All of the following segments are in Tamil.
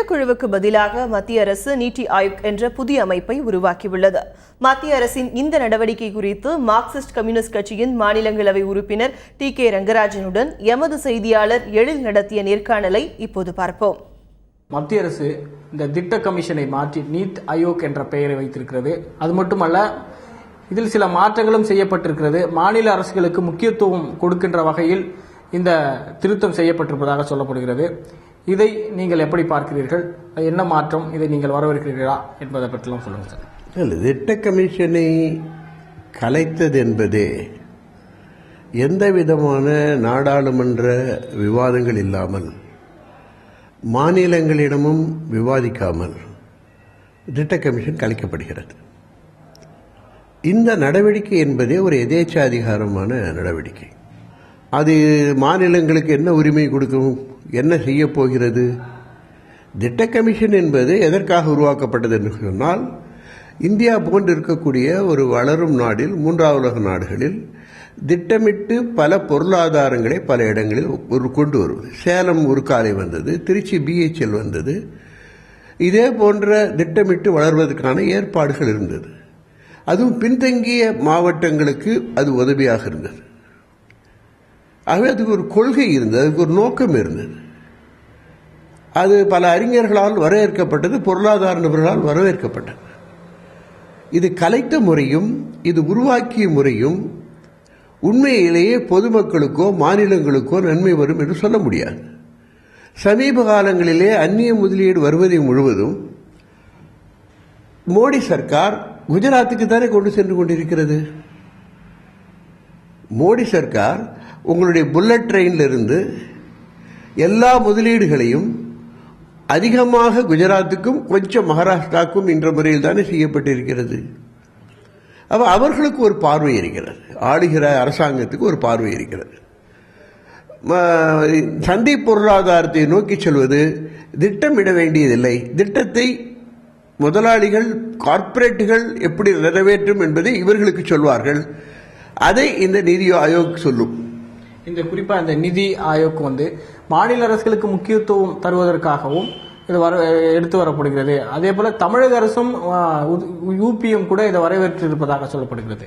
திட்டக்குழுவுக்கு பதிலாக மத்திய அரசு நீத்தி ஆயோக் என்ற புதிய அமைப்பை உருவாக்கியுள்ளது. மத்திய அரசின் இந்த நடவடிக்கை குறித்து மார்க்சிஸ்ட் கம்யூனிஸ்ட் கட்சியின் மாநிலங்களவை உறுப்பினர் டி.கே. ரங்கராஜனுடன் எமது செய்தியாளர் எழில் நடத்திய நேர்காணலை இப்போது பார்ப்போம். மத்திய அரசு இந்த திட்ட கமிஷனை மாற்றி நீத் ஆயோக் என்ற பெயரை வைத்திருக்கிறது. அது மட்டுமல்ல, இதில் சில மாற்றங்களும் செய்யப்பட்டிருக்கிறது. மாநில அரசுகளுக்கு முக்கியத்துவம் கொடுக்கின்ற வகையில் இந்த திருத்தம் செய்யப்பட்டிருப்பதாக சொல்லப்படுகிறது. இதை நீங்கள் எப்படி பார்க்கிறீர்கள்? என்ன மாற்றம்? இதை நீங்கள் வரவேற்கிறீர்களா என்பதை பற்றிலாம் சொல்லுங்கள் சார். திட்ட கமிஷனை கலைத்தது என்பதே எந்த விதமான நாடாளுமன்ற விவாதங்கள் இல்லாமல், மாநிலங்களிடமும் விவாதிக்காமல் திட்ட கமிஷன் கலைக்கப்படுகிறது. இந்த நடவடிக்கை என்பதே ஒரு எதேச்சாதிகாரமான நடவடிக்கை. அது மாநிலங்களுக்கு என்ன உரிமை கொடுக்கும், என்ன செய்ய போகிறது? திட்ட கமிஷன் என்பது எதற்காக உருவாக்கப்பட்டது என்று சொன்னால், இந்தியா போன்று இருக்கக்கூடிய ஒரு வளரும் நாடில், மூன்றாவது உலக நாடுகளில் திட்டமிட்டு பல பொருளாதாரங்களை பல இடங்களில் கொண்டு வருவது. சேலம் ஒரு காலை வந்தது, திருச்சி BHL வந்தது. இதே போன்ற திட்டமிட்டு வளர்வதற்கான ஏற்பாடுகள் இருந்தது. அதுவும் பின்தங்கிய மாவட்டங்களுக்கு அது உதவியாக இருந்தது. ஆகவே அதுக்கு ஒரு கொள்கை இருந்தது, அதுக்கு ஒரு நோக்கம் இருந்தது. அது பல அறிஞர்களால் வரவேற்கப்பட்டது, பொருளாதார நிபுணர்களால் வரவேற்கப்பட்டது. இது கலைத்த முறையும் இது உருவாக்கிய முறையும் உண்மையிலேயே பொதுமக்களுக்கோ மாநிலங்களுக்கோ நன்மை வரும் என்று சொல்ல முடியாது. சமீப காலங்களிலே அந்நிய முதலீடு வருவதை முழுவதும் மோடி சர்க்கார் குஜராத்துக்கு தானே கொண்டு சென்று கொண்டிருக்கிறது. மோடி சர்க்கார் உங்களுடைய புல்லட் ட்ரெயின்ல இருந்து எல்லா முதலீடுகளையும் அதிகமாக குஜராத்துக்கும் கொஞ்சம் மகாராஷ்டிராவுக்கும் என்ற முறையில் தானே செய்யப்பட்டிருக்கிறது. அவர்களுக்கு ஒரு பார்வை இருக்கிறது, ஆளுகிற அரசாங்கத்துக்கு ஒரு பார்வை இருக்கிறது. சந்தை பொருளாதாரத்தை நோக்கி செல்வது திட்டமிட வேண்டியதில்லை. திட்டத்தை முதலாளிகள், கார்ப்பரேட்டுகள் எப்படி நிறைவேற்றும் என்பதை இவர்களுக்கு சொல்வார்கள். அதை இந்த நிதி ஆயோக் சொல்லும். இந்த குறிப்பா இந்த நிதி ஆயோக் மாநில அரசுகளுக்கு முக்கியத்துவம் தருவதற்காகவும் இது எடுத்து வரப்படுகிறது. அதே போல தமிழக அரசும் UPM கூட இதை வரவேற்றிருப்பதாக சொல்லப்படுகிறது.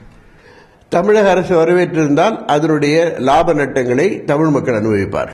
தமிழக அரசு வரவேற்றிருந்தால் அதனுடைய லாப நட்டங்களை தமிழ் மக்கள் அனுபவிப்பார்.